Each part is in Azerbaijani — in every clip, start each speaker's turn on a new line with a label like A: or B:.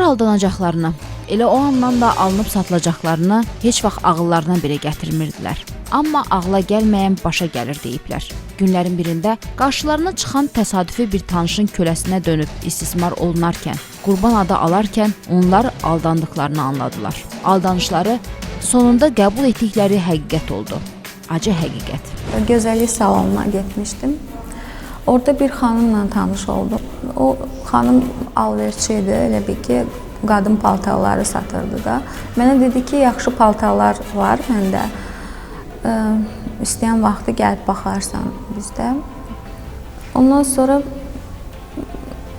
A: aldanacaqlarını, elə o andan da alınıb satılacaqlarını heç vaxt ağıllarına belə gətirmirdilər. Amma ağla gəlməyən başa gəlir deyiblər. Günlərin birində qarşılarına çıxan təsadüfi bir tanışın köləsinə dönüb istismar olunarkən, qurban adı alarkən onlar aldandıqlarını anladılar. Aldanışları sonunda qəbul etdikləri həqiqət oldu. Acı həqiqət.
B: Gözəllik salonuna getmişdim. Orada bir xanımla tanış oldum. O xanım alverçi idi, elə bil ki, qadın paltarları satırdı da. Mənə dedi ki, yaxşı paltarlar var məndə. İstəyən vaxtı gəlib baxarsan bizdə. Ondan sonra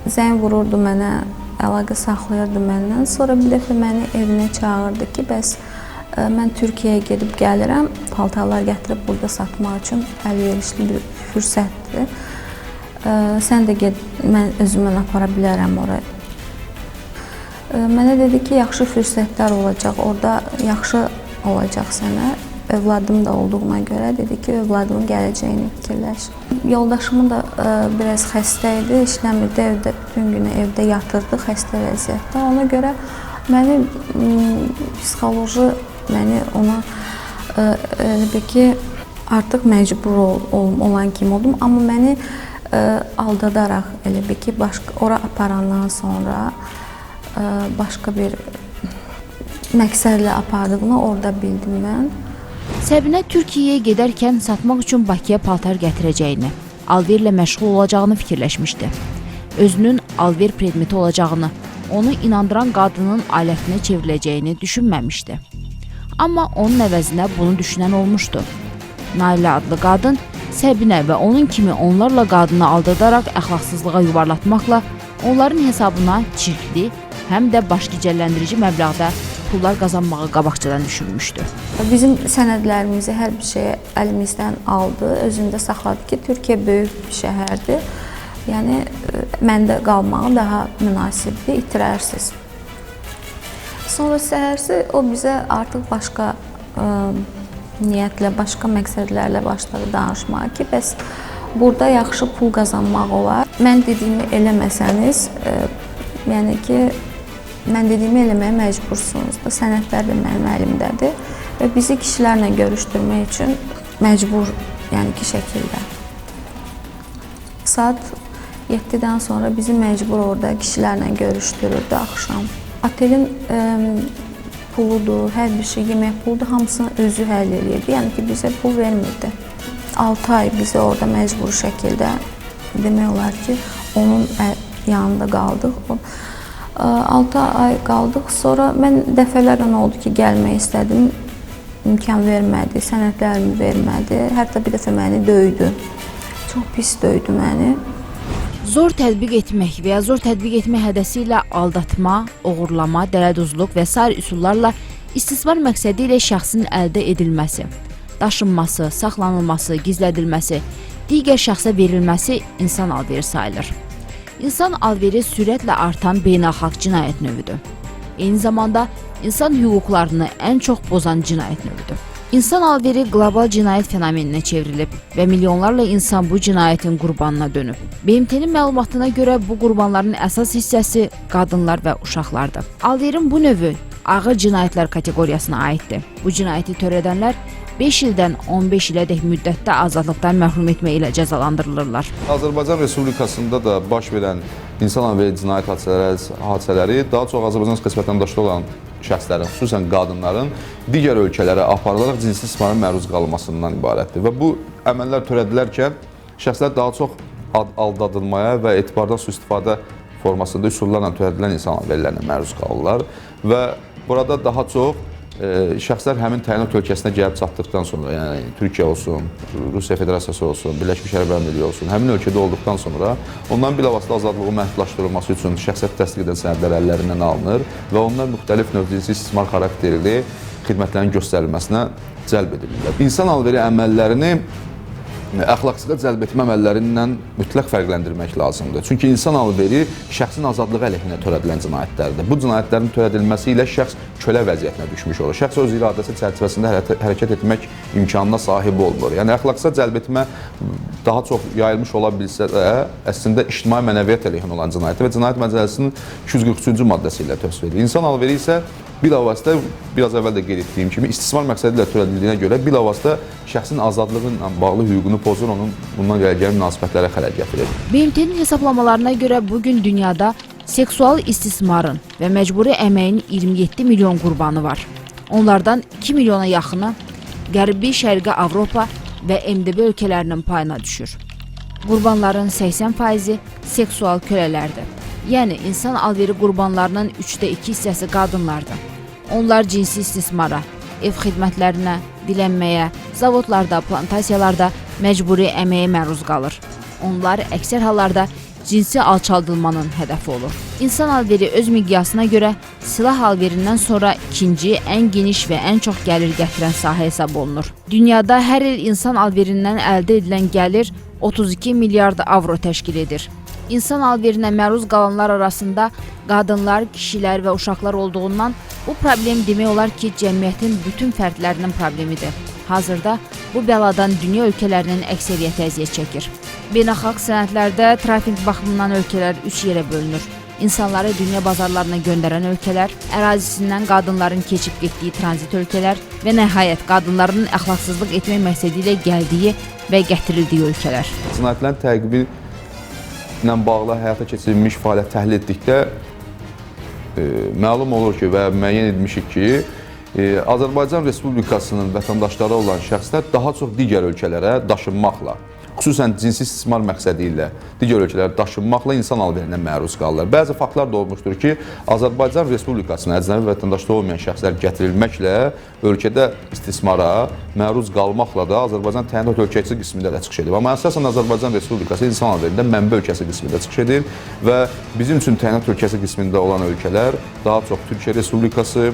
B: zəng vururdu mənə, əlaqə saxlayırdı məndən. Sonra bir dəfə məni evinə çağırdı ki, bəs mən Türkiyəyə gedib gəlirəm, paltarlar gətirib burada satmaq üçün əlverişli bir fürsətdir. Sən də get, mən özümlə apara bilərəm oraya. Mənə dedi ki, yaxşı fürsətlər olacaq, orada yaxşı olacaq sənə. Övladım da olduğuna görə dedi ki, övladımın gələcəyini fikirləş. Yoldaşımın da biraz xəstə idi, işləmirdi evdə, bütün günü evdə yatırdı, xəstə vəziyyətdə. Ona görə məni psixoloji, ona elə bil ki, artıq məcbur olan kimi oldum. Amma məni aldadaraq, elə bil ki, ora aparandan sonra başqa bir məqsədlə apardığını orada bildim mən.
A: Səbinə Türkiyəyə gedərkən satmaq üçün Bakıya paltar gətirəcəyini, alverlə məşğul olacağını fikirləşmişdi. Özünün alver predmeti olacağını, onu inandıran qadının alətinə çevriləcəyini düşünməmişdi. Amma onun əvəzinə bunu düşünən olmuşdu. Nailə adlı qadın Səbinə və onun kimi onlarla qadını aldadaraq əxlaqsızlığa yuvarlatmaqla onların hesabına çirkli, həm də başgicəlləndirici məbləğdə pullar qazanmağı qabaqcadan düşünmüşdü.
B: Bizim sənədlərimizi, hər bir şeyi əlimizdən aldı, özündə saxladı ki, Türkiyə böyük bir şəhərdir. Yəni, məndə qalmağı daha münasibdir, itirərsiniz. Sonra səhərsi o bizə artıq başqa niyyətlə, başqa məqsədlərlə başladı danışmağa ki, bəs burada yaxşı pul qazanmaq olar. Mən dediyimi eləməsəniz, yəni ki, mən dediyimi eləməyə məcbursunuz da, sənədlər də mənim əlimdədir və bizi kişilərlə görüşdürmək üçün məcbur, yəni ki, şəkildə. Saat 7-dən sonra bizi məcbur orada kişilərlə görüşdürürdü axşam. Otelin puludur, hər bir şey, yemək puludur, hamısını özü həll edirdi, yəni ki, bizə pul vermirdi. 6 ay bizi orada məcbur şəkildə, demək olar ki, onun yanında qaldıq. 6 ay qaldıq, sonra mən dəfələrlə oldu ki, gəlmək istədim, imkan vermədi, sənədlərimi vermədi, hətta bir dəfə məni döydü, çox pis döydü məni.
A: Zor tətbiq etmək və ya zor tətbiq etmək hədəsi ilə aldatma, oğurlama, dələduzluq və sair üsullarla istismar məqsədi ilə şəxsin əldə edilməsi, daşınması, saxlanılması, gizlədilməsi, digər şəxsə verilməsi insan alveri sayılır. İnsan alveri sürətlə artan beynəlxalq cinayət növüdür. Eyni zamanda insan hüquqlarını ən çox pozan cinayət növüdür. İnsan alveri qlobal cinayət fenomeninə çevrilib və milyonlarla insan bu cinayətin qurbanına dönüb. BMT-nin məlumatına görə bu qurbanların əsas hissəsi qadınlar və uşaqlardır. Alverin bu növü ağır cinayətlər kateqoriyasına aiddir. Bu cinayəti törədənlər 5 ildən 15 ilədək müddətdə azadlıqdan məhrum etmə ilə cəzalandırılırlar.
C: Azərbaycan Respublikasında da baş verən insan alveri cinayət hadisələri daha çox Azərbaycan vətəndaşlığı olan şəxslərin, xüsusən qadınların digər ölkələrə aparılaraq cinsi istismara məruz qalmasından ibarətdir. Və bu əməllər törədilərkən şəxslər daha çox aldadılmaya və etibardan sui-istifadə formasında üsullarla törədilən insan alverilərinə məruz qalırlar və burada daha çox şəxslər həmin təyinat ölkəsinə gəlib çatdıqdan sonra, yəni Türkiyə olsun, Rusiya Federasiyası olsun, Birləşmiş Ərəb Əmirlikləri olsun, həmin ölkədə olduqdan sonra onların bilavasitə azadlığı məhdudlaşdırılması üçün şəxsiyyət təsdiq edən sənədlər əllərindən alınır və onlar müxtəlif növ cinsi istismar xarakterli xidmətlərin göstərilməsinə cəlb edilirlər. İnsan alveri əməllərini əxlaqsızlığa cəlb etmə əməllərindən mütləq fərqləndirmək lazımdır. Çünki insan alveri şəxsin azadlığı əleyhinə törədilən cinayətlərdir. Bu cinayətlərin törədilməsi ilə şəxs kölə vəziyyətinə düşmüş olur. Şəxs öz iradəsi çərçivəsində hərəkət etmək imkanına sahib olmur. Yəni əxlaqsızlığa cəlb etmə daha çox yayılmış ola bilsə də, əslində ictimai mənəviyyat əleyhinə olan cinayətdir və Cinayət Məcəlləsinin 243-cü maddəsi ilə tövsif edilir. İnsan alveri isə bilavasitə, biraz əvvəl də qeyd etdiyim kimi, istismar məqsədi ilə törədildiyinə görə bilavasitə şəxsin azadlığı ilə bağlı hüququnu pozur, onun bundan gələn münasibətlərə xələl gətirir.
A: BMT-nin hesablamalarına görə bugün dünyada seksual istismarın və məcburi əməyin 27 milyon qurbanı var. Onlardan 2 milyona yaxını Qərbi Şərqi Avropa və MDB ölkələrinin payına düşür. Qurbanların 80%-i seksual kölələrdir. Yəni, insan alveri qurbanlarının 3də 2 hissəsi qadınlardır. Onlar cinsi istismara, ev xidmətlərinə, dilənməyə, zavodlarda, plantasiyalarda məcburi əməyə məruz qalır. Onlar əksər hallarda cinsi alçaldılmanın hədəfi olur. İnsan alveri öz miqyasına görə silah alverindən sonra ikinci, ən geniş və ən çox gəlir gətirən sahə hesab olunur. Dünyada hər il insan alverindən əldə edilən gəlir 32 milyard avro təşkil edir. İnsan alverinə məruz qalanlar arasında qadınlar, kişilər və uşaqlar olduğundan bu problem demək olar ki, cəmiyyətin bütün fərdlərinin problemidir. Hazırda bu bəladan dünya ölkələrinin əksəriyyəti əziyyət çəkir. Beynəlxalq sənədlərdə trafik baxımından ölkələr 3 yerə bölünür. İnsanları dünya bazarlarına göndərən ölkələr, ərazisindən qadınların keçib getdiyi tranzit ölkələr və nəhayət qadınların əxlaqsızlıq etmək məqsədi ilə gəldiyi və gətirildiyi ölkələr.
C: Cinayətlərin təqibi ilə bağlı həyata keçirilmiş fəaliyyət təhlil etdikdə məlum olur ki və müəyyən edilmişik ki, Azərbaycan Respublikasının vətəndaşları olan şəxslər daha çox digər ölkələrə daşınmaqla, xüsusən cinsi istismar məqsədi ilə digər ölkələrə daşınmaqla insan alverinə məruz qalırlar. Bəzi faktlar da olmuşdur ki, Azərbaycan Respublikasına əcnəbi vətəndaşlığı olmayan şəxslər gətirilməklə ölkədə istismara məruz qalmaqla da Azərbaycan təyinat ölkəsi qismində də çıxış edib. Amma əsasən Azərbaycan Respublikası insan alverində mənbə ölkəsi qismində çıxış edib və bizim üçün təyinat ölkəsi qismində olan ölkələr daha çox Türkiyə Respublikası,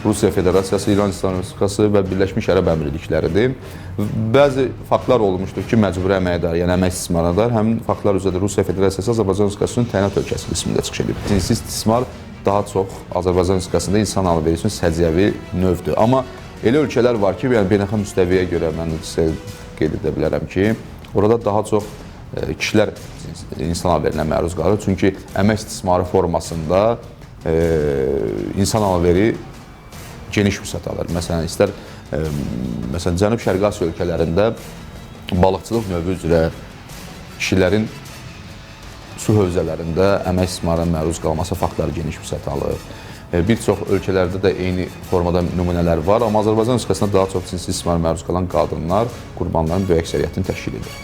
C: Rusiya Federasiyası, İran İslam Respublikası və Birləşmiş Ərəb Əmirlikləridir. Bəzi faktlar olmuşdur ki, məcburi əməkdar, yəni əmək istismarıdır. Həmin faktlar üzrə də Rusiya Federasiyası Azərbaycan Respublikasının təyinat ölkəsi qismində çıxış edib. Cinsi istismar daha çox Azərbaycan Respublikasında insan alveri üçün səciyyəvi növdür. Amma elə ölkələr var ki, yəni beynəlxalq müstəviyə görə mən sizə qeyd edə bilərəm ki, orada daha çox kişilər insan alverinə məruz qalır. Çünki əmək istismarı formasında insan alveri geniş vüsət alır. Məsələn, məsələn, Cənub-Şərqi Asiya ölkələrində balıqçılıq növü üzrə kişilərin su hövzələrində əmək istismarına məruz qalması faktları geniş vüsət alır. Bir çox ölkələrdə də eyni formada nümunələr var, amma Azərbaycan Respublikasında daha çox cinsi istismara məruz qalan qadınlar qurbanların böyük əksəriyyətini təşkil edir.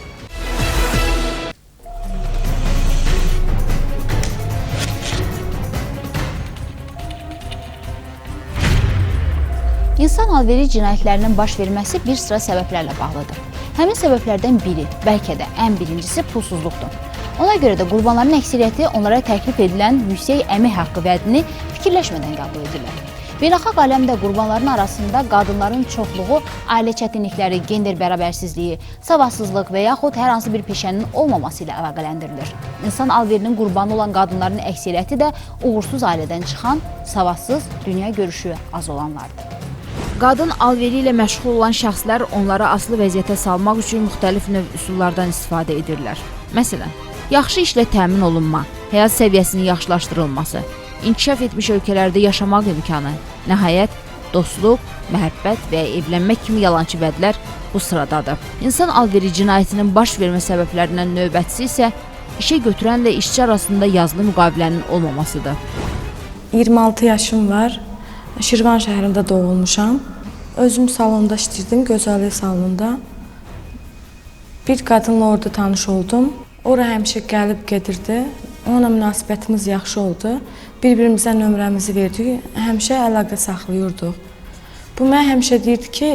A: İnsan alveri cinayətlərinin baş verməsi bir sıra səbəblərlə bağlıdır. Həmin səbəblərdən biri, bəlkə də ən birincisi pulsuzluqdur. Ona görə də qurbanların əksəriyyəti onlara təklif edilən yüksək əmək haqqı vədini fikirləşmədən qəbul edirlər. Beynəlxalq aləmdə qurbanların arasında qadınların çoxluğu ailə çətinlikləri, gender bərabərsizliyi, savadsızlıq və yaxud hər hansı bir peşənin olmaması ilə əlaqələndirilir. İnsan alverinin qurbanı olan qadınların əksəriyyəti də uğursuz ailədən çıxan, savadsız, dünya görüşü az olanlardır. Qadın alveri ilə məşğul olan şəxslər onları asılı vəziyyətə salmaq üçün müxtəlif növ üsullardan istifadə edirlər. Məsələn, yaxşı işlə təmin olunma, həyat səviyyəsinin yaxşılaşdırılması, inkişaf etmiş ölkələrdə yaşamaq imkanı, nəhayət, dostluq, məhəbbət və evlənmək kimi yalançı vədlər bu sıradadır. İnsan alveri cinayətinin baş vermə səbəblərindən növbətisi isə işə götürənlə işçi arasında yazılı müqavilənin olmamasıdır.
D: 26 yaşım var. Şirvan şəhərində doğulmuşam. Özüm salonda işləyirdim, gözəllik salonunda. Bir qadınla orada tanış oldum. Ora həmişə gəlib gedirdi. Onunla münasibətimiz yaxşı oldu. Bir-birimizə nömrəmizi verdik. Həmişə əlaqə saxlayırdıq. Bu mənə həmişə deyirdi ki,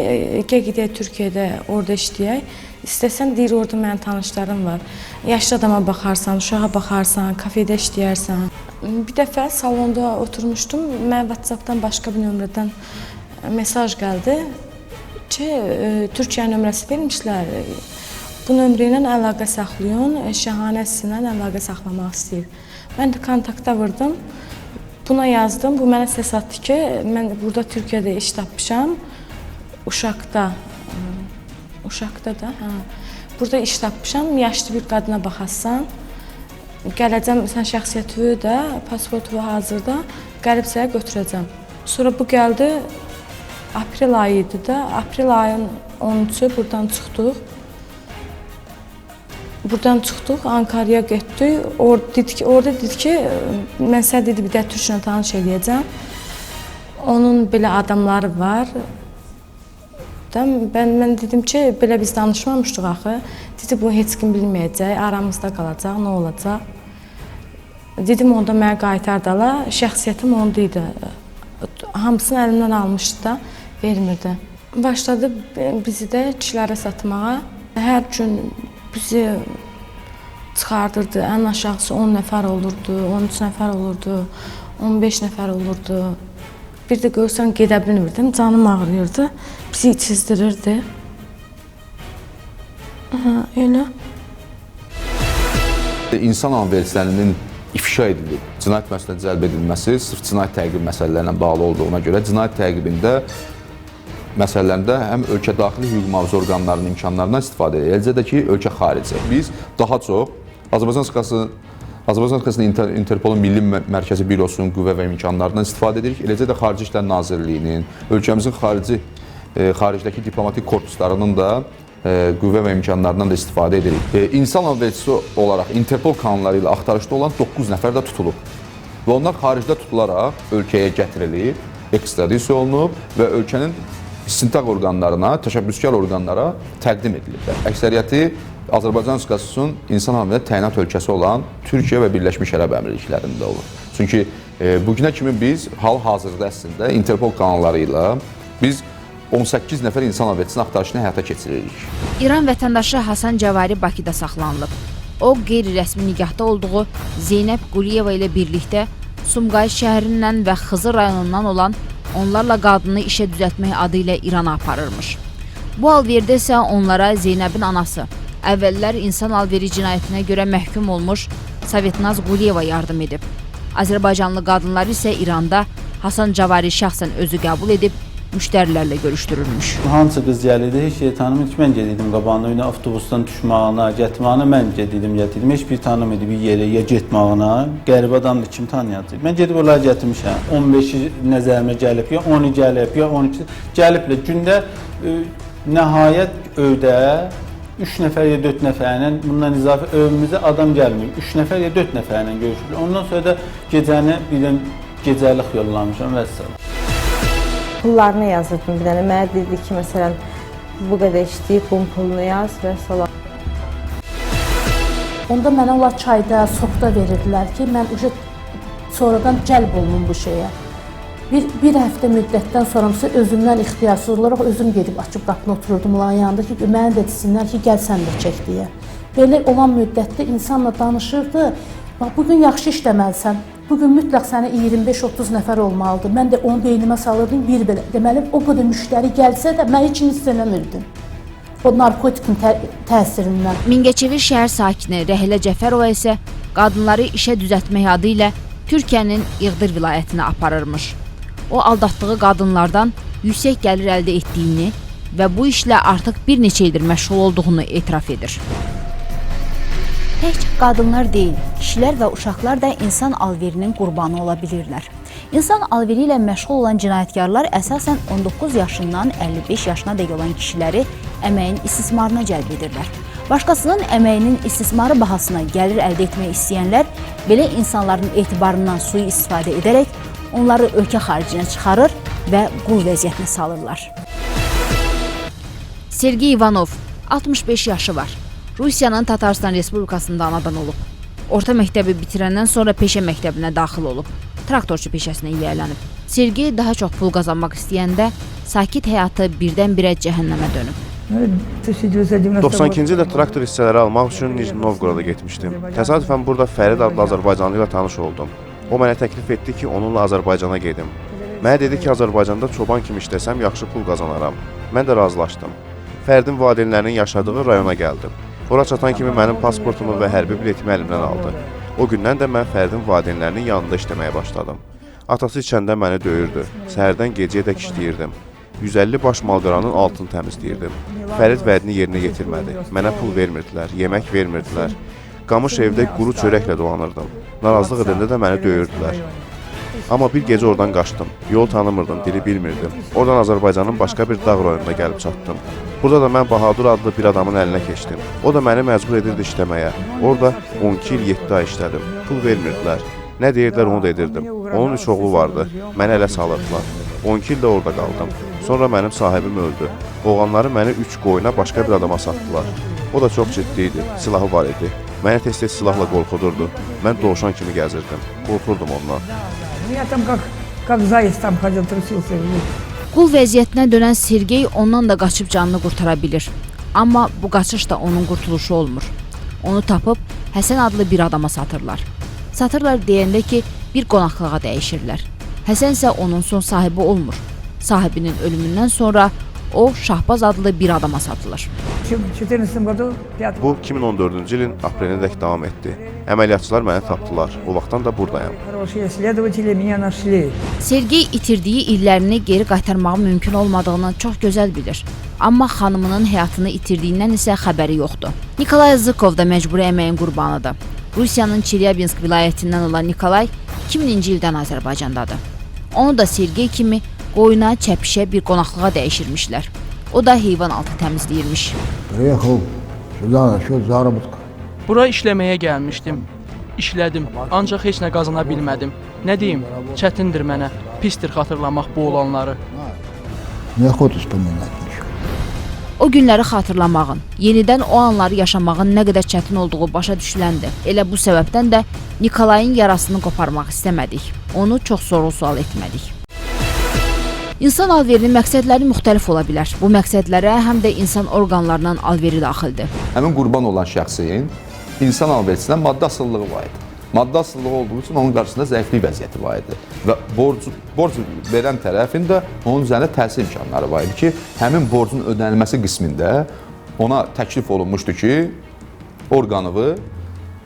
D: gedək Türkiyədə orada işləyək. İstəsən deyir, orada mənim tanışlarım var. Yaşlı adama baxarsan, uşağa baxarsan, kafedə işləyərsən. Bir dəfə salonda oturmuşdum. Mən WhatsApp-dan başqa bir nömrədən mesaj gəldi ki, Türkiyə nömrəsi vermişlər. Bu nömrə ilə əlaqə saxlayın, şəhanəsi ilə əlaqə saxlamaq istəyir. Mən də kontakta vurdum. Buna yazdım. Bu mənə səs atdı ki, mən burada Türkiyədə iş tapmışam. Uşaqda da, hə. Burada iş tapmışam. Yaşlı bir qadına baxasan. Gələcəm, sən şəxsiyyəti də, pasportu hazırda, gəlib sənə götürəcəm. Sonra bu gəldi, aprel ayı idi də, aprel ayının 13-ü buradan çıxdıq. Buradan çıxdıq, Ankara'ya getdik. Orada dedi ki, mən sənə dedi, bir də Türklə tanış eləyəcəm. Onun belə adamları var. Mən dedim ki, belə biz danışmamışdıq axı. Dedi, bu heç kim bilməyəcək, aramızda qalacaq, nə olacaq? Dedim, onda mənə qaytardılar. Şəxsiyyətim onda idi. Hamısını əlimdən almışdı da, vermirdi. Başladı bizi də kişilərə satmağa. Hər gün bizi çıxardırdı. Ən aşağısı 10 nəfər olurdu, 13 nəfər olurdu, 15 nəfər olurdu. Bir də görsən gedə bilmirdim, canım ağrıyırdı. Bizi çizdirirdi. Elə.
C: İnsan alverçilərinin ifşa edilib, cinayət məsuliyyətinə cəlb edilməsi sırf cinayət təqib məsələlərlə bağlı olduğuna görə cinayət təqibində məsələlərində həm ölkə daxili hüquq mühafizə orqanlarının imkanlarından istifadə edir, eləcə də ki, ölkə xarici. Biz daha çox Azərbaycan Respublikasının Interpolun Milli Mərkəzi Bürosunun qüvvə və imkanlarından istifadə edirik, eləcə də Xarici İşlər Nazirliyinin, ölkəmizin xaricdəki diplomatik korpuslarının da qüvvə və imkanlarından da istifadə edirik. İnsan alverçisi olaraq Interpol kanunları ilə axtarışda olan 9 nəfər də tutulub və onlar xaricdə tutularaq ölkəyə gətirilib, ekstradisiya olunub və ölkənin istintaq orqanlarına, təşəbbüskar orqanlara təqdim ediliblər. Əksəriyyəti Azərbaycan Respublikasının insan alverçisi təyinat ölkəsi olan Türkiyə və Birləşmiş Ərəb Əmirliklərində olur. Çünki bugünə kimi biz hal-hazırda əslində Interpol kanunları ilə biz 18 nəfər insan alverçisinin axtarışını həyata keçiririk.
A: İran vətəndaşı Hasan Cavari Bakıda saxlanılıb. O, qeyri-rəsmi nigahda olduğu Zeynəb Quliyeva ilə birlikdə Sumqayıt şəhərindən və Xızır rayonundan olan onlarla qadını işə düzəltmək adı ilə İrana aparırmış. Bu alverdə isə onlara Zeynəbin anası, əvvəllər insan alveri cinayətinə görə məhkum olmuş Sovetnaz Quliyeva yardım edib. Azərbaycanlı qadınlar isə İranda Hasan Cavari şəxsən özü qəbul edib, müştərilərlə görüşdürülmüş.
E: Hansı qız gəlirdi, heç şey tanımır ki, mən gedirdim qabağına, oyuna avtobusdan düşmağına, getmağına mən gedirdim. Heç bir tanımırdı bir yerə, ya getmağına, qəribə adamdır, kim tanıyacaq? Mən gedib onları gətirmişəm. 15-i nəzərimə gəlib, ya 10-u gəlib, ya 12-i gəliblə. Gündə nəhayət öydə 3 nəfər ya 4 nəfərlə, bundan izafə övümüzə adam gəlmir. 3 nəfər ya 4 nəfərlə görüşürük. Ondan sonra da gecəni birdən gecəlik yollamışam və s.
F: Pullarını yazırdım bir dənə. Mənə dedi ki, məsələn, bu qədər işləyib, bunun pulunu yaz və s.
G: Onda mənə onlar çayda, soxda verirdilər ki, mən sonradan cəlb olunum bu şeyə. Bir həftə müddətdən sonrası özümdən ixtiyarsız olaraq özüm gedib açıb qapını otururdum onların yanında ki, mənə də desinlər ki, gəl sən də çək deyə. Belə olan müddətdə insanla danışırdı, bax, bugün yaxşı işləməlisən. Bugün mütləq sənə 25-30 nəfər olmalıdır. Mən də onu beynimə salırdım, bir belə. Deməli, o qədər müştəri gəlsə də mən heç hiss eləmirdim. O narkotikin təsirindən.
A: Mingəçevir şəhər sakini Rəhilə Cəfərova isə qadınları işə düzəltmək adı ilə Türkiyənin İğdır vilayətinə aparırmış. O, aldatdığı qadınlardan yüksək gəlir əldə etdiyini və bu işlə artıq bir neçə ildir məşğul olduğunu etiraf edir.
H: Tək qadınlar deyil, kişilər və uşaqlar da insan alverinin qurbanı ola bilirlər. İnsan alveri ilə məşğul olan cinayətkarlar əsasən 19 yaşından 55 yaşına dək olan kişiləri əməyin istismarına cəlb edirlər. Başqasının əməyinin istismarı bahasına gəlir əldə etmək istəyənlər belə insanların etibarından sui-istifadə edərək onları ölkə xaricinə çıxarır və qul vəziyyətinə salırlar.
A: Sergey Ivanov, 65 yaşı var. Rusiyanın Tatarstan Respublikasında anadan olub. Orta məktəbi bitirəndən sonra peşə məktəbinə daxil olub. Traktorçu peşəsinə yiyələnib. Sergey daha çox pul qazanmaq istəyəndə sakit həyatı birdən-birə cəhənnəmə dönüb.
I: 92-ci ildə traktor hissələri almaq üçün Nijni Novqoroda getmişdim. Təsadüfən burada Fərid adlı Azərbaycanlı ilə tanış oldum. O mənə təklif etdi ki, onunla Azərbaycana gedim. Mənə dedi ki, Azərbaycanda çoban kimi işləsəm yaxşı pul qazanaram. Mən də razılaşdım. Fəridin valideynlərinin yaşadığı rayona gəldim. Ora çatan kimi mənim pasportumu və hərbi biletimi əlimdən aldı. O gündən də mən Fəridin valideynlərinin yanında işləməyə başladım. Atası içəndə məni döyürdü. Səhərdən gecəyədək işləyirdim. 150 baş malqaranın altını təmizləyirdim. Fərid vədini yerinə yetirmədi. Mənə pul vermirdilər, yemək vermirdilər. Qamış evdə quru çörəklə dolanırdım. Narazılıq edəndə də məni döyürdülər. Amma bir gecə oradan qaçdım. Yol tanımırdım, dili bilmirdim. Oradan Azərbaycanın başqa bir dağ rayonuna gəlib çatdım. Burada da mən Bahadur adlı bir adamın əlinə keçdim. O da məni məcbur edirdi işləməyə. Orada 12 il 7 ay işlədim. Pul vermirdilər. Nə deyirdilər onu da edirdim. Onun 3 oğlu vardı. Məni ələ salırdılar. 12 il də orada qaldım. Sonra mənim sahibim öldü. Oğlanları məni 3 qoyuna başqa bir adama satdılar. O da çox ciddi idi. Silahı var idi. Məni tez-tez silahla qorxudurdu. Mən dovşan kimi gəzirdim. Qorxurdum ondan.
J: Я там как заяц там ходил, трусился.
A: Qul vəziyyətinə dönən Sergey ondan da qaçıb canını qurtara bilir. Amma bu qaçış da onun qurtuluşu olmur. Onu tapıb Həsən adlı bir adama satırlar. Satırlar deyəndə ki, bir qonaqlığa dəyişirlər. Həsən isə onun son sahibi olmur. Sahibinin ölümündən sonra o Şahbaz adlı bir adama satılır.
J: В 2014 году, 5
I: Bu 2014-cü ilin aprelinədək davam etdi. Əməliyyatçılar məni tapdılar. O vaxtdan da buradayam.
J: хорошие следователи меня нашли.
A: Sergey itirdiyi illərini geri qaytarmağı mümkün olmadığını çox gözəl bilir. Amma xanımının həyatını itirdiyindən isə xəbəri yoxdur. Nikolay Zykov da məcburi əməyin qurbanıdır. Rusiyanın Çelyabinsk vilayətindən olan Nikolay 2000-ci ildən Azərbaycandadır. Onu da Sergey kimi qoyuna, çəpişə bir qonaqlığa dəyişirmişlər. O da heyvan altı təmizləyirmiş.
K: Приехал сюда насчет заработка.
L: Bura işləməyə gəlmişdim. İşlədim, ancaq heç nə qazana bilmədim. Nə deyim, çətindir mənə, pistir xatırlamaq bu olanları.
K: Неохота вспоминать ничего.
A: O günləri xatırlamağın, yenidən o anları yaşamağın nə qədər çətin olduğu başa düşüləndi. Elə bu səbəbdən də Nikolayın yarasını qoparmaq istəmədik. Onu çox sorğu-sual etmədik. İnsan alverinin məqsədləri müxtəlif ola bilər. Bu məqsədlərə həm də insan orqanlarının alveri daxildir.
C: Həmin qurban olan şəxsin insan alverçisindən maddi asılılığı var idi. Maddi asılılığı olduğu üçün onun qarşısında zəiflik vəziyyəti var idi. Və borc verən tərəfin də onun üzərində təhsil imkanları var idi ki, həmin borcun ödənilməsi qismində ona təklif olunmuşdu ki, orqanı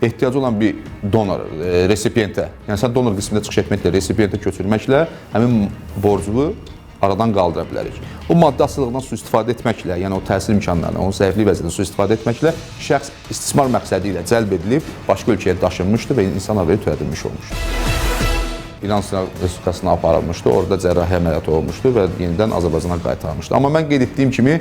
C: ehtiyacı olan bir donor, resipiyentə, yəni sən donor qismində çıxış etməklə, resipiyentə köçürməklə həmin borcu aradan qaldıra bilərik. O maddi asılılıqdan sui-istifadə etməklə, yəni o təhsil imkanlarından, onun zəiflik vəziyyətini sui-istifadə etməklə şəxs istismar məqsədi ilə cəlb edilib, başqa ölkəyə daşınmışdı və insan alveri törədilmiş olmuşdu. İran Respublikasına aparılmışdı, orada cərrahi əməliyyatı olmuşdu və yenidən Azərbaycana qaytarılmışdı. Amma mən qeyd etdiyim kimi,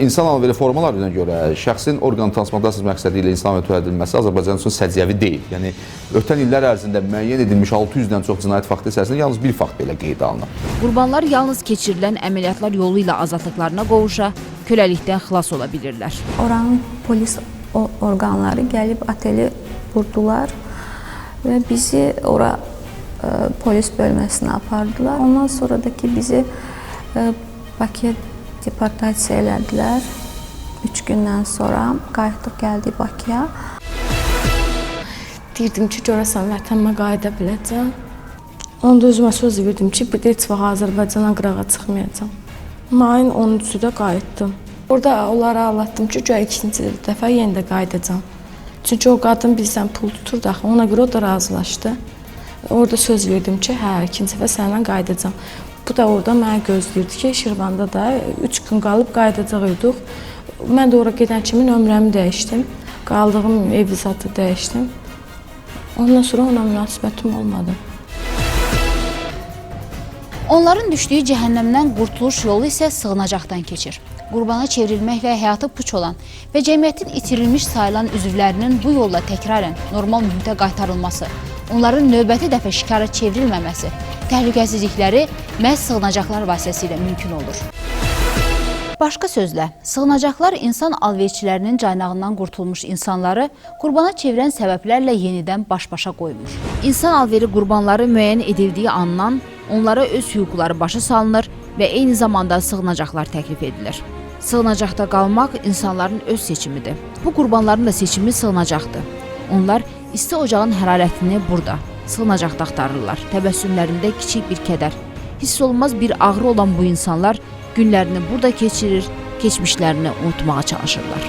C: insan alveri formalarına görə şəxsin orqan transplantasiya məqsədi ilə insan alveri törədilməsi Azərbaycan üçün səciyyəvi deyil. Yəni, ötən illər ərzində müəyyən edilmiş 600-dən çox cinayət faktı içərisində yalnız bir fakt belə qeydə alınıb.
A: Qurbanlar yalnız keçirilən əməliyyatlar yolu ilə azadlıqlarına qovuşa, köləlikdən xilas ola bilirlər.
B: Oranın polis orqanları gəlib ateli vurdular və bizi ora polis bölməsinə apardılar. Ondan sonra da ki bizi Bakıya deportasiya elədilər. 3 gündən sonra qayıtdıq, gəldik Bakıya.
D: Deyirdim ki, görəsən vətənimə qayıda biləcəm. Onda özümə söz verdim ki, bir də heç vaxt Azərbaycana qırağa çıxmayacam. Mayın 13-də qayıtdım. Orada onlara anlatdım ki, güya ikinci dəfə yenə də qayıdacam. Çünki o qadın bizdən pul tuturdu axı, ona görə o da razılaşdı. Orada söz verdim ki, hə, ikinci dəfə səninlə qayıdacam. Bu da orada mənə gözləyirdi ki, Şirvanda da 3 gün qalıb qayıdacaqdıq. Mən də ora gedən kimi nömrəmi dəyişdim. Qaldığım ev zatı dəyişdim. Ondan sonra ona münasibətim olmadı.
H: Onların düşdüyü cəhənnəmdən qurtuluş yolu isə sığınacaqdan keçir. Qurbana çevrilməklə həyatı puç olan və cəmiyyətin itirilmiş sayılan üzvlərinin bu yolla təkrarən normal mühitə qaytarılması, onların növbəti dəfə şikara çevrilməməsi, təhlükəsizlikləri məhz sığınacaqlar vasitəsilə mümkün olur. Başqa sözlə, sığınacaqlar insan alverçilərinin caynağından qurtulmuş insanları qurbana çevirən səbəblərlə yenidən baş-başa qoymur. İnsan alveri qurbanları müəyyən edildiyi andan onlara öz hüquqları başa salınır və eyni zamanda sığınacaqlar təklif edilir. Sığınacaqda qalmaq insanların öz seçimidir. Bu qurbanların da seçimi sığınacaqdır. Onlar isti ocağın hərarətini burada, sığınacaqda axtarırlar. Təbəssümlərində kiçik bir kədər, hiss olunmaz bir ağrı olan bu insanlar günlərini burada keçirir, keçmişlərini unutmağa çalışırlar.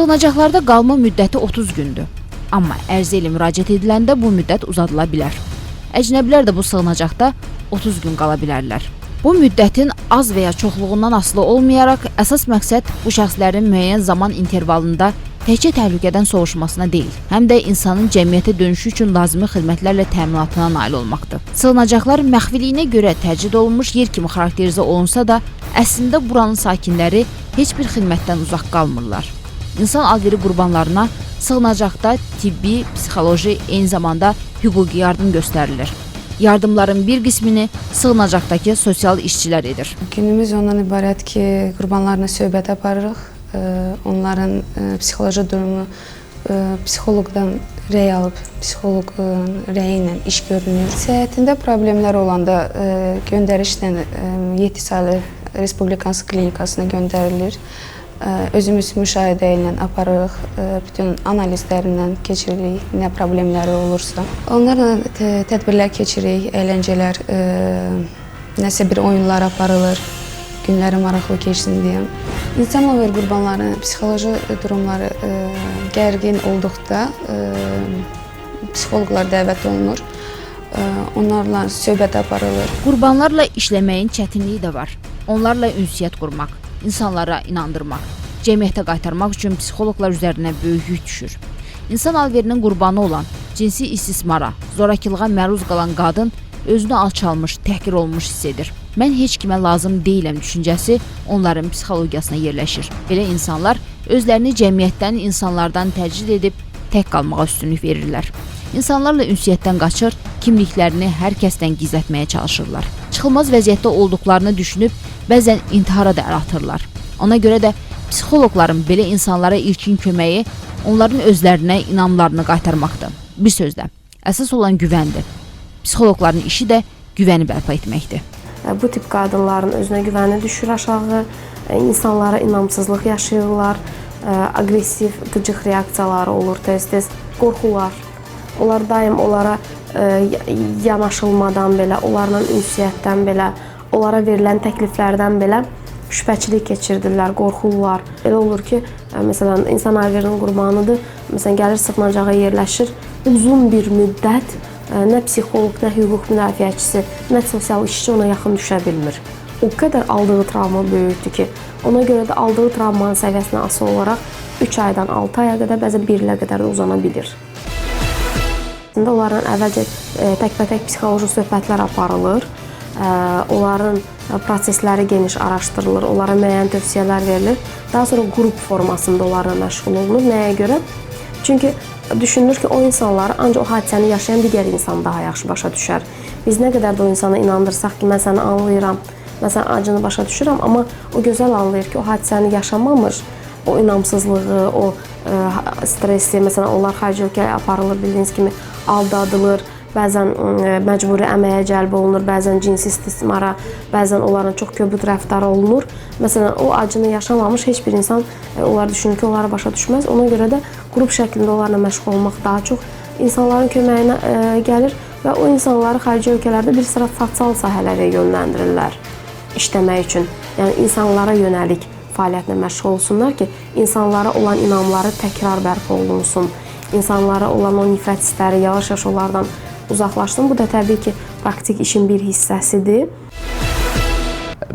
A: Sığınacaqlarda qalma müddəti 30 gündür. Amma ərizə ilə müraciət ediləndə bu müddət uzadıla bilər. Əcnəbilər də bu sığınacaqda 30 gün qala bilərlər. Bu müddətin az və ya çoxluğundan asılı olmayaraq, əsas məqsəd bu şəxslərin müəyyən zaman intervalında təkcə təhlükədən sovuşmasına deyil, həm də insanın cəmiyyətə dönüşü üçün lazımi xidmətlərlə təminatına nail olmaqdır. Sığınacaqlar məxfiliyinə görə təcrid olunmuş yer kimi xarakterizə olunsa da, əslində buranın sakinləri heç bir xidmətdən uzaq qalmırlar. İnsan alveri qurbanlarına sığınacaqda tibbi, psixoloji, eyni zamanda hüquqi yardım göstərilir. Yardımların bir qismini sığınacaqdakı sosial işçilər edir.
B: Günümüz ondan ibarət ki, qurbanlarla söhbət aparırıq. Onların psixoloji durumu psixoloqdan rəy alıb, psixoloqun rəyi ilə iş görünür. Səhhətində problemlər olanda göndərişlə 7 saylı Respublikansı klinikasına göndərilir. Özümüz müşahidə ilə aparırıq, bütün analizlərindən keçiririk, nə problemləri olursa. Onlarla tədbirlər keçiririk, əyləncələr, nəsə bir oyunlar aparılır, günləri maraqlı keçsin deyə. İnsan alveri qurbanlarının psixoloji durumları gərgin olduqda psixoloqlar dəvət olunur, onlarla söhbət aparılır.
A: Qurbanlarla işləməyin çətinliyi də var. Onlarla ünsiyyət qurmaq, insanlara inandırmaq, cəmiyyətə qaytarmaq üçün psixoloqlar üzərinə böyük yük düşür. İnsan alverinin qurbanı olan, cinsi istismara, zorakılığa məruz qalan qadın özünü alçalmış, təhqir olunmuş hiss edir. Mən heç kimə lazım deyiləm düşüncəsi onların psixologiyasına yerləşir. Belə insanlar özlərini cəmiyyətdən, insanlardan təcrid edib tək qalmağa üstünlük verirlər. İnsanlarla ünsiyyətdən qaçır, kimliklərini hər kəsdən gizlətməyə çalışırlar. Çıxılmaz vəziyyətdə olduqlarını düşünüb bəzən intihara da əl atırlar. Ona görə də psixoloqların belə insanlara ilkin köməyi onların özlərinə inamlarını qaytarmaqdır. Bir sözlə, əsas olan güvəndir. Psixoloqların işi də güvəni bərpa etməkdir.
M: Bu tip qadınların özünə güvəni düşür aşağı, insanlara inamsızlıq yaşayırlar, aqressiv, qıcıq reaksiyaları olur tez-tez, qorxular. Onlar daim onlara yanaşılmadan belə, onlarla ünsiyyətdən belə, onlara verilən təkliflərdən belə şübhəçilik keçirdirlər, qorxurlar. Elə olur ki, məsələn, insan alverinin qurbanıdır, məsələn, gəlir sığınacağa yerləşir, uzun bir müddət nə psixoloq, nə hüquq müdafiəçisi, nə sosial işçi ona yaxın düşə bilmir. O qədər aldığı travma böyükdür ki, ona görə də aldığı travmanın səviyyəsinə asılı olaraq 3 aydan 6 aya qədər, bəzən 1 ilə qədər də uzana bilir. Onlarla əvvəlcə təkbətək psixoloji söhbətlər aparılır, onların prosesləri geniş araşdırılır, onlara müəyyən tövsiyələr verilir. Daha sonra qrup formasında onlarla məşğul olunur. Nəyə görə? Çünki düşünülür ki, o insanları ancaq o hadisəni yaşayan digər insan daha yaxşı başa düşər. Biz nə qədər də o insana inandırsaq ki, mən səni anlayıram, mən sənin acını başa düşürəm, amma o gözəl anlayır ki, o hadisəni yaşamamış, o inamsızlığı, o stresi, məsələn, onlar xarici ölkəyə aparılır, bildiyiniz kimi aldadılır, bəzən məcburi əməyə cəlb olunur, bəzən cinsi istismara, bəzən onların çox kobud rəftarı olunur. Məsələn, o acını yaşamamış heç bir insan onlar düşünür ki, onları başa düşməz. Ona görə də qrup şəklində onlarla məşğul olmaq daha çox insanların köməyinə gəlir və o insanları xarici ölkələrdə bir sıra sosial sahələrə yönləndirirlər işləmək üçün. Yəni, insanlara yönəlik fəaliyyətlə məşğul olsunlar ki, insanlara olan inamları təkrar bərpa olunsun. İnsanlara olan o nifrət hissləri yavaş-yavaş onlardan uzaqlaşsın. Bu da təbii ki, praktik işin bir hissəsidir.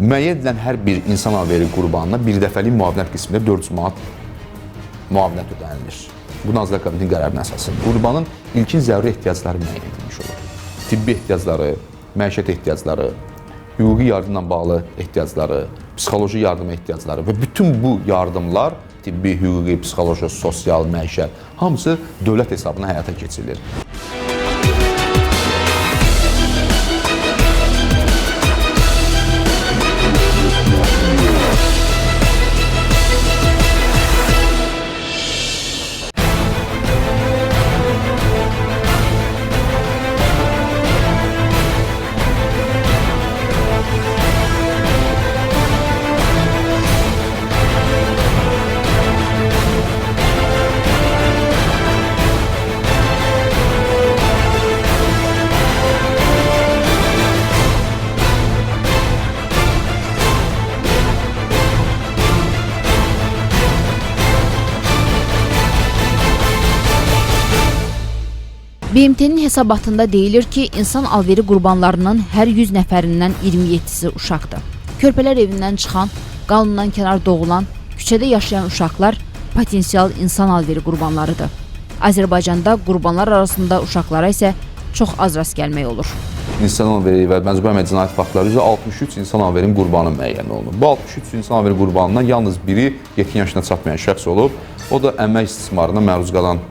C: Müəyyən edilən hər bir insan alveri qurbanına bir dəfəlik müavinət qismində 400 manat müavinət ödənilir. Bu Nazirlər Kabinetinin qərarına əsasında. Qurbanın ilkin zəruri ehtiyacları müəyyən edilmiş olur. Tibbi ehtiyacları, məişət ehtiyacları, hüquqi yardımla bağlı ehtiyacları, psixoloji yardım ehtiyacları və bütün bu yardımlar tibbi, hüquqi, psixoloji, sosial, məişət hamısı dövlət hesabına həyata keçirilir.
A: BMT-nin hesabatında deyilir ki, insan alveri qurbanlarının hər 100 nəfərindən 27-si uşaqdır. Körpələr evindən çıxan, qanundan kənar doğulan, küçədə yaşayan uşaqlar potensial insan alveri qurbanlarıdır. Azərbaycanda qurbanlar arasında uşaqlara isə çox az rast gəlmək olur.
C: İnsan alveri və məcbur əmək cinayət faktları üzrə 63 insan alverinin qurbanı müəyyən olunub. Bu 63 insan alveri qurbanından yalnız biri 7 yaşına çatmayan şəxs olub. O da əmək istismarına məruz qalan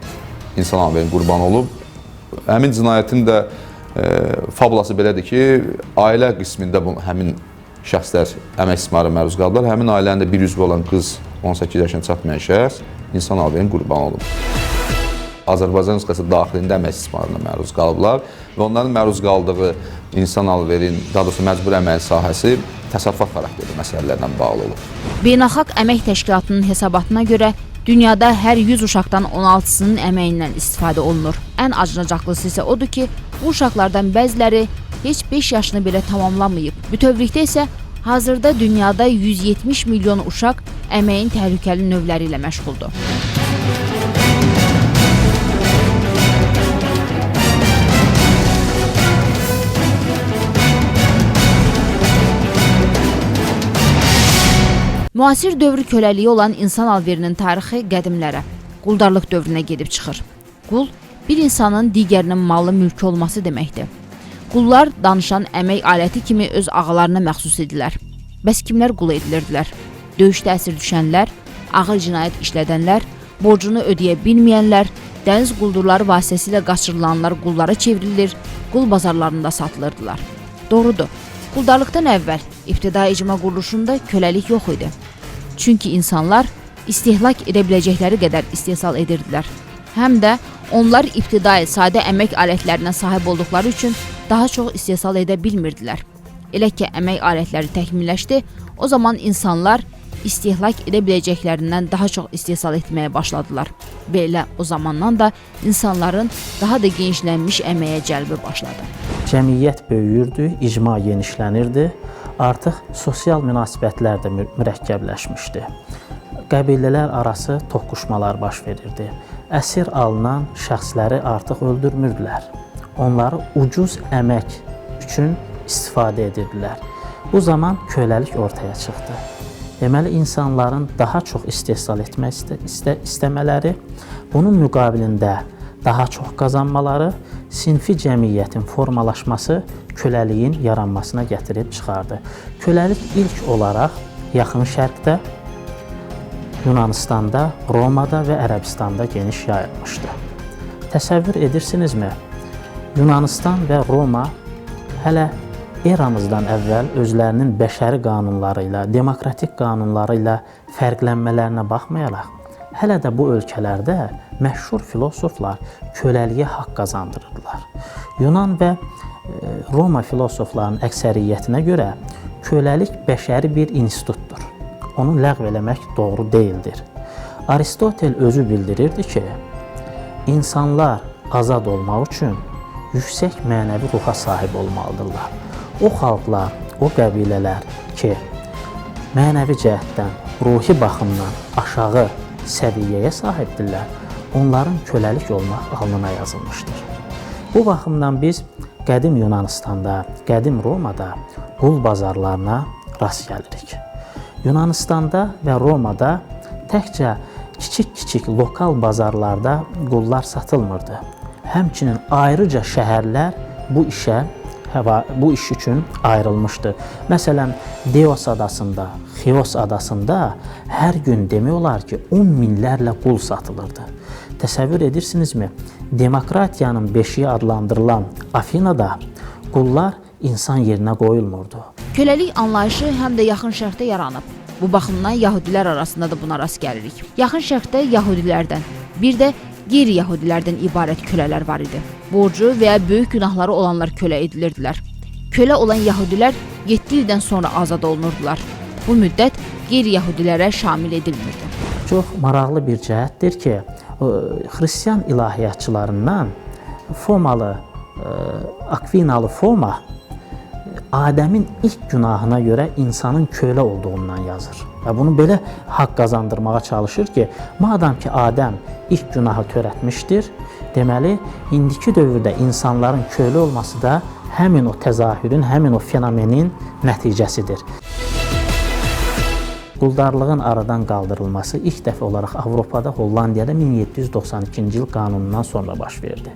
C: insan alverinin qurbanı olub. Həmin cinayətin də fabulası belədir ki, ailə qismində həmin şəxslər əmək istismarına məruz qaldılar. Həmin ailənin də bir üzvü olan qız 18 yaşına çatmayan şəxs insan alverinin qurbanı olub. Azərbaycan Respublikası daxilində əmək istismarına məruz qalıblar və onların məruz qaldığı insan alverin, daha doğrusu məcbur əməyin sahəsi təsərrüfat xarakterli məsələlərlə bağlı olub.
A: Beynəlxalq Əmək Təşkilatının hesabatına görə dünyada hər 100 uşaqdan 16-sının əməyindən istifadə olunur. Ən acınacaqlısı isə odur ki, bu uşaqlardan bəziləri heç 5 yaşını belə tamamlamayıb. Bütövlükdə isə hazırda dünyada 170 milyon uşaq əməyin təhlükəli növləri ilə məşğuldur. Müasir dövr köləliyi olan insan alverinin tarixi qədimlərə, quldarlıq dövrünə gedib çıxır. Qul, bir insanın digərinin malı mülkü olması deməkdir. Qullar danışan əmək aləti kimi öz ağalarına məxsus edilər. Bəs kimlər qul edilirdilər? Döyüşdə əsir düşənlər, ağır cinayət işlədənlər, borcunu ödəyə bilməyənlər, dəniz quldurları vasitəsilə qaçırılanlar qullara çevrilir, qul bazarlarında satılırdılar. Doğrudur, quldarlıqdan əvvəl ibtidai icma quruluşunda köləlik yox idi. Çünki insanlar istehlak edə biləcəkləri qədər istehsal edirdilər. Həm də onlar ibtidai sadə əmək alətlərinə sahib olduqları üçün daha çox istehsal edə bilmirdilər. Elə ki, əmək alətləri təkmilləşdi, o zaman insanlar istehlak edə biləcəklərindən daha çox istehsal etməyə başladılar. Belə o zamandan da insanların daha da genişlənmiş əməyə cəlbi başladı.
N: Cəmiyyət böyüyürdü, icma genişlənirdi, artıq sosial münasibətlər də mürəkkəbləşmişdi. Qəbilələr arası toqquşmalar baş verirdi. Əsir alınan şəxsləri artıq öldürmürdülər. Onları ucuz əmək üçün istifadə edirdilər. Bu zaman köləlik ortaya çıxdı. Deməli, insanların daha çox istehsal etmək istəmələri, bunun müqabilində daha çox qazanmaları, sinfi cəmiyyətin formalaşması köləliyin yaranmasına gətirib çıxardı. Köləlik ilk olaraq Yaxın Şərqdə, Yunanistanda, Romada və Ərəbistanda geniş yayılmışdı. Təsəvvür edirsinizmi? Yunanistan və Roma hələ eramızdan əvvəl özlərinin bəşəri qanunları ilə, demokratik qanunları ilə fərqlənmələrinə baxmayaraq, hələ də bu ölkələrdə məşhur filosoflar köləliyə haqq qazandırırdılar. Yunan və Roma filosoflarının əksəriyyətinə görə köləlik bəşəri bir institutdur. Onu ləğv eləmək doğru deyildir. Aristotel özü bildirirdi ki, insanlar azad olmaq üçün yüksək mənəvi ruha sahib olmalıdırlar. O xalqlar, o qəbilələr ki, mənəvi cəhətdən, ruhi baxımdan aşağı səviyyəyə sahibdirlər, onların köləlik olmaq alnına yazılmışdır. Bu baxımdan biz qədim Yunanistanda, qədim Romada qul bazarlarına rast gəlirik. Yunanistanda və Romada təkcə kiçik-kiçik lokal bazarlarda qullar satılmırdı. Həmçinin ayrıca şəhərlər bu iş üçün ayrılmışdı. Məsələn, Deos adasında, Xios adasında hər gün demək olar ki, 10 minlərlə qul satılırdı. Təsəvvür edirsinizmi? Demokratiyanın beşiği adlandırılan Afinada qullar insan yerinə qoyulmurdu.
A: Köləlik anlayışı həm də Yaxın Şərqdə yaranıb. Bu baxımdan Yahudilər arasında da buna rast gəlirik. Yaxın Şərqdə Yahudilərdən, bir də qeyri-Yahudilərdən ibarət kölələr var idi. Borcu və ya böyük günahları olanlar kölə edilirdilər. Kölə olan Yahudilər 7 ildən sonra azad olunurdular. Bu müddət qeyri-Yahudilərə şamil edilmirdi.
N: Çox maraqlı bir cəhətdir ki, xristian ilahiyyatçılarından Fomalı, Akvinalı Foma Adəmin ilk günahına görə insanın kölə olduğundan yazır. Və bunu belə haqq qazandırmağa çalışır ki, madam ki Adəm ilk günahı törətmişdir, Deməli, indiki dövrdə insanların kölə olması da həmin o təzahürün, həmin o fenomenin nəticəsidir. Quldarlığın aradan qaldırılması ilk dəfə olaraq Avropada, Hollandiyada 1792-ci il qanunundan sonra baş verdi.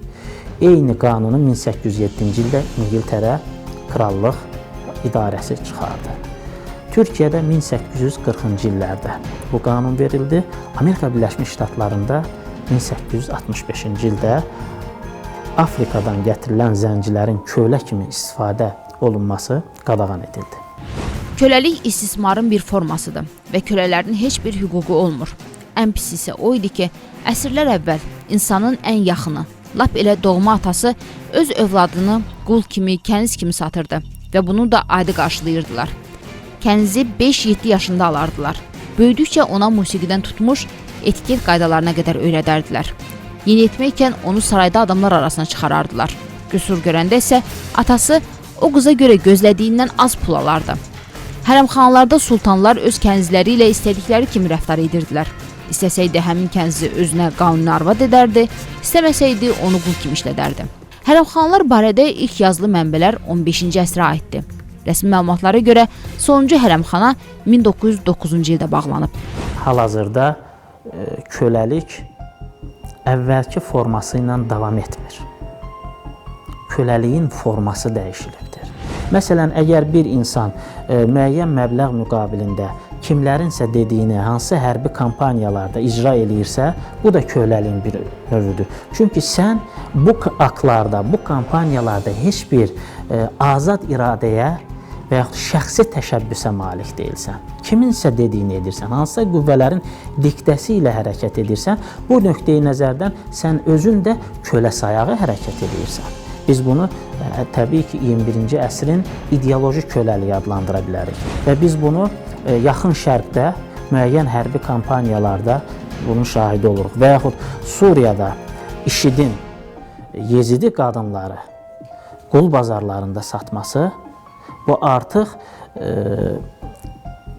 N: Eyni qanunu 1807-ci ildə İngiltərə Krallıq İdarəsi çıxardı. Türkiyədə 1840-cı illərdə bu qanun verildi. Amerika Birləşmiş Ştatlarında 1865-ci ildə Afrikadan gətirilən zəncilərin kölə kimi istifadə olunması qadağan edildi.
A: Köləlik istismarın bir formasıdır və kölələrin heç bir hüququ olmur. Ən pis isə o idi ki, əsrlər əvvəl insanın ən yaxını, lap elə doğma atası öz övladını qul kimi, kəniz kimi satırdı və bunu da adi qarşılayırdılar. Kənizi 5-7 yaşında alardılar. Böyüdükcə ona musiqidən tutmuş, etiket qaydalarına qədər öyrədərdilər. Yeniyetməykən onu sarayda adamlar arasına çıxarardılar. Qüsur görəndə isə atası o qıza görə gözlədiyindən az pul alardı. Hərəmxanalarda sultanlar öz kənizləri ilə istədikləri kimi rəftar edirdilər. İstəsəydi həmin kənizi özünə qanuni arvad edərdi, istəməsəydi onu qul kimi işlədərdi. Hərəmxanalar barədə ilk yazılı mənbələr 15-ci əsrə aiddir. Rəsmi məlumatlara görə sonuncu hərəmxana 1909-cu ildə bağlanıb.
N: Hal-hazırda köləlik əvvəlki forması ilə davam etmir. Köləliyin forması dəyişilibdir. Məsələn, əgər bir insan müəyyən məbləğ müqabilində kimlərinsə dediyini hansı hərbi kampaniyalarda icra eləyirsə, bu da köləliyin bir növüdür. Çünki sən bu aktlarda, bu kampaniyalarda heç bir azad iradəyə və yaxud şəxsi təşəbbüsə malik deyilsən. Kiminsə dediyini edirsən, hansısa qüvvələrin diktəsi ilə hərəkət edirsən, bu nöqteyi nəzərdən sən özün də kölə sayağı hərəkət edirsən. Biz bunu təbii ki, 21-ci əsrin ideoloji köləliyi adlandıra bilərik. Və biz bunu yaxın şərqdə, müəyyən hərbi kampaniyalarda bunun şahidi oluruq. Və yaxud Suriyada IŞİDin Yezidi qadınları qul bazarlarında satması, bu artıq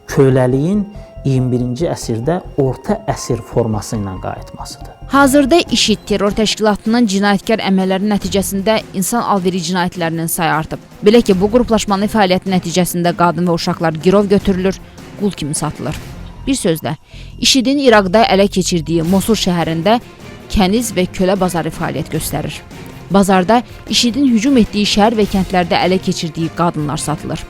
N: köləliyin 21-ci əsrdə orta əsr forması ilə qayıtmasıdır.
A: Hazırda IŞİD terror təşkilatının cinayətkar əməlləri nəticəsində insan alveri cinayətlərinin sayı artıb. Belə ki, bu qruplaşmanın fəaliyyəti nəticəsində qadın və uşaqlar girov götürülür, qul kimi satılır. Bir sözlə, IŞİDin İraqda ələ keçirdiyi Mosul şəhərində kəniz və kölə bazarı fəaliyyət göstərir. Bazarda IŞİDin hücum etdiyi şəhər və kəndlərdə ələ keçirdiyi qadınlar satılır.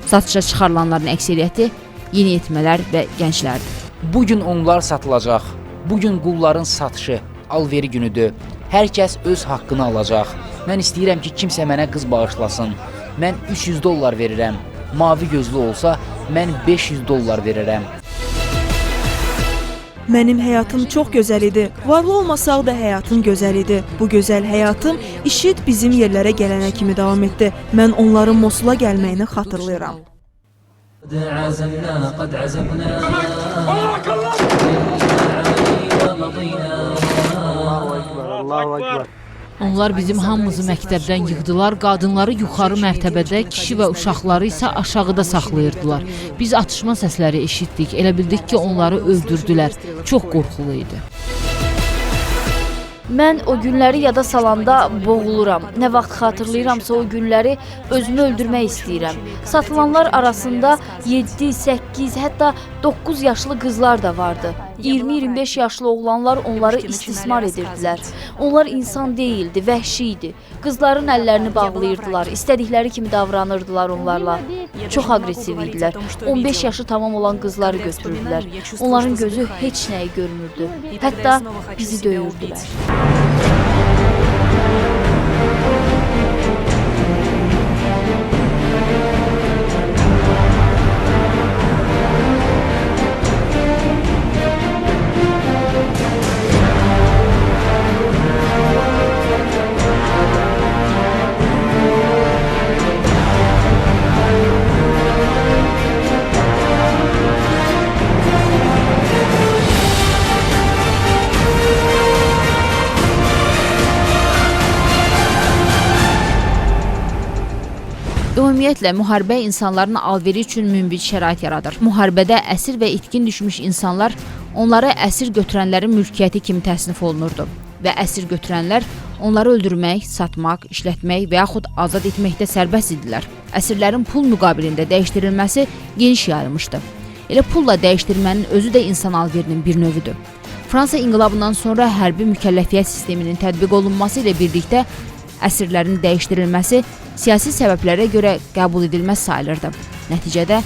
A: Satışa çıxarılanların əksəriyyəti yeniyetmələr və gənclərdir.
O: Bugün onlar satılacaq. Bugün qulların satışı, alveri günüdür. Hər kəs öz haqqını alacaq. Mən istəyirəm ki, kimsə mənə qız bağışlasın. Mən $300 verirəm. Mavi gözlü olsa, mən $500 verirəm.
P: Mənim həyatım çox gözəl idi. Varlı olmasaq da həyatım gözəl idi. Bu gözəl həyatım IŞİD bizim yerlərə gələnə kimi davam etdi. Mən onların Mosula gəlməyini xatırlayıram.
Q: Onlar bizim hamımızı məktəbdən yığdılar, qadınları yuxarı mərtəbədə, kişi və uşaqları isə aşağıda saxlayırdılar. Biz atışma səsləri eşitdik, elə bildik ki, onları öldürdülər. Çox qorxulu idi.
R: Mən o günləri yada salanda boğuluram. Nə vaxt xatırlayıramsa o günləri özümü öldürmək istəyirəm. Satılanlar arasında 7, 8, hətta 9 yaşlı qızlar da vardı. 20-25 yaşlı oğlanlar onları istismar edirdilər. Onlar insan deyildi, vəhşi idi. Qızların əllərini bağlayırdılar, istədikləri kimi davranırdılar onlarla. Çox aqressiv idilər. 15 yaşı tamam olan qızları götürürdülər. Onların gözü heç nəyi görmürdü. Hətta bizi döyürdülər.
A: Ümumiyyətlə, müharibə insanların alveri üçün münbit şərait yaradır. Müharibədə əsir və itkin düşmüş insanlar onlara əsir götürənlərin mülkiyyəti kimi təsnif olunurdu. və əsir götürənlər onları öldürmək, satmaq, işlətmək və yaxud azad etməkdə sərbəst idilər. Əsirlərin pul müqabilində dəyişdirilməsi geniş yayılmışdı. Elə pulla dəyişdirmənin özü də insan alverinin bir növüdür. Fransa inqilabından sonra hərbi mükəlləfiyyət sisteminin tətbiq olunması ilə birlikdə əsirlərin dəyişdirilməsi siyasi səbəblərə görə qəbul edilməz sayılırdı. Nəticədə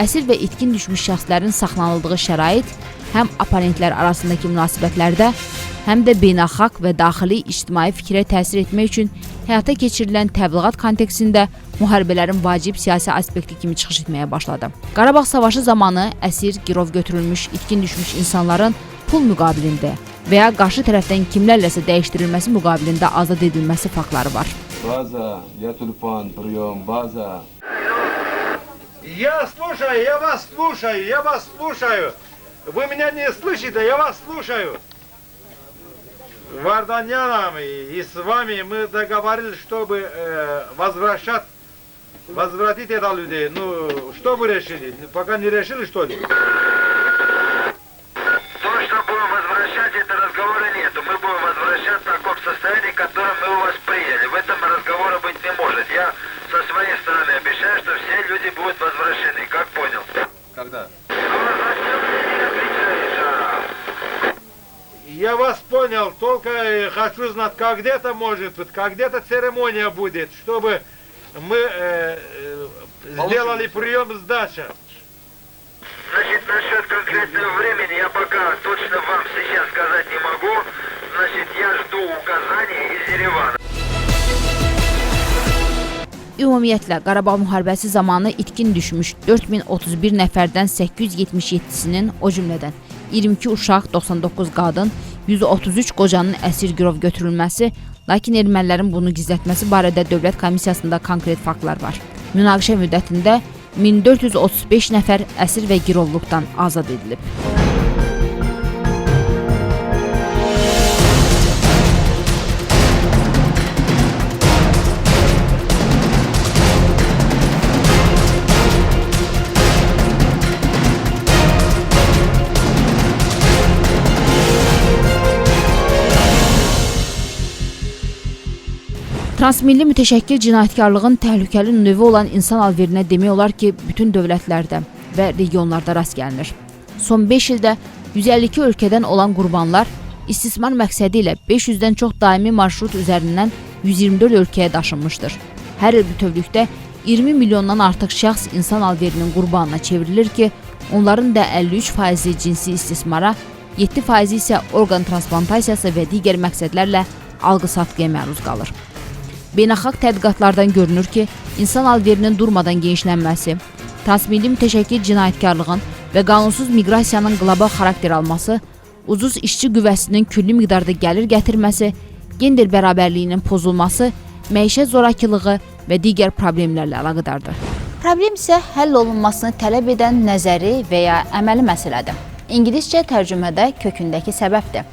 A: əsir və itkin düşmüş şəxslərin saxlanıldığı şərait həm oponentlər arasındakı münasibətlərdə, həm də beynəlxalq və daxili ictimai fikrə təsir etmək üçün həyata keçirilən təbliğat kontekstində müharibələrin vacib siyasi aspekti kimi çıxış etməyə başladı. Qarabağ savaşı zamanı əsir, girov götürülmüş, itkin düşmüş insanların pul müqabilində və ya qarşı tərəfdən kimlərləsə dəyişdirilməsi müqabilində azad edilməsi faktları var.
S: Baza, ya Tulpan, прием, база.
T: Я вас слушаю. Вы меня не слышите, я вас слушаю. Варданянам и с вами мы договорились, чтобы возвратить это людей. Ну, что вы решили? Пока не решили, что ли?
U: То, что будем возвращать, это разговора нету. Мы будем возвращать в таком состоянии, в котором мы у вас приняли. В этом разговора быть не может. Я со своей стороны обещаю, что все люди будут возвращены. Как понял?
T: Когда? Я вас понял, только хочу знать, как где-то может быть, как где-то церемония будет, чтобы мы сделали прием сдача.
U: Значит, насчет конкретного времени я пока точно вам сейчас сказать не могу. Значит, я жду указаний из Еревана.
A: Ümumiyyətlə, Qarabağ müharibəsi zamanı itkin düşmüş 4031 nəfərdən 877-sinin, o cümlədən 22 uşaq, 99 qadın, 133 qocanın əsir girov götürülməsi, lakin ermənilərin bunu gizlətməsi barədə Dövlət Komissiyasında konkret faktlar var. Münaqişə müddətində 1435 nəfər əsir və girovluqdan azad edilib. Transmilli mütəşəkkil cinayətkarlığın təhlükəli növü olan insan alverinə demək olar ki, bütün dövlətlərdə və regionlarda rast gəlinir. Son 5 ildə 152 ölkədən olan qurbanlar istismar məqsədi ilə 500-dən çox daimi marşrut üzərindən 124 ölkəyə daşınmışdır. Hər il bütövlükdə 20 milyondan artıq şəxs insan alverinin qurbanına çevrilir ki, onların da 53% cinsi istismara, 7% isə orqan transplantasiyası və digər məqsədlərlə alqı-satqıya məruz qalır. Beynəlxalq tədqiqatlardan görünür ki, insan alverinin durmadan genişlənməsi, transmilli mütəşəkkil cinayətkarlığın və qanunsuz miqrasiyanın qlobal xarakter alması, ucuz işçi qüvvəsinin külli miqdarda gəlir gətirməsi, gender bərabərliyinin pozulması, məişət zorakılığı və digər problemlərlə əlaqədardır.
H: Problem isə həll olunmasını tələb edən nəzəri və ya əməli məsələdir. İngiliscə tərcümədə kökündəki səbəbdir.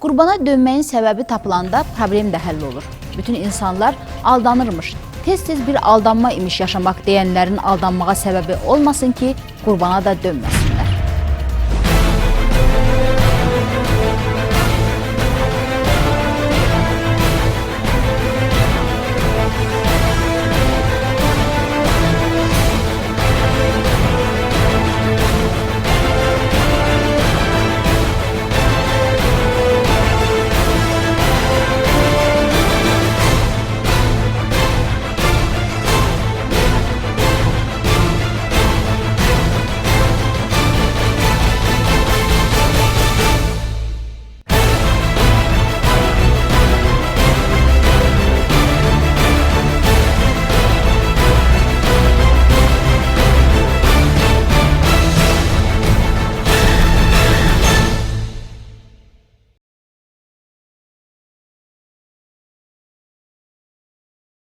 H: Qurbana dönməyin səbəbi tapılanda problem də həll olur. Bütün insanlar aldanırmış. Tez-tez bir aldanma imiş yaşamaq deyənlərin aldanmağa səbəbi olmasın ki, qurbana da dönməsin.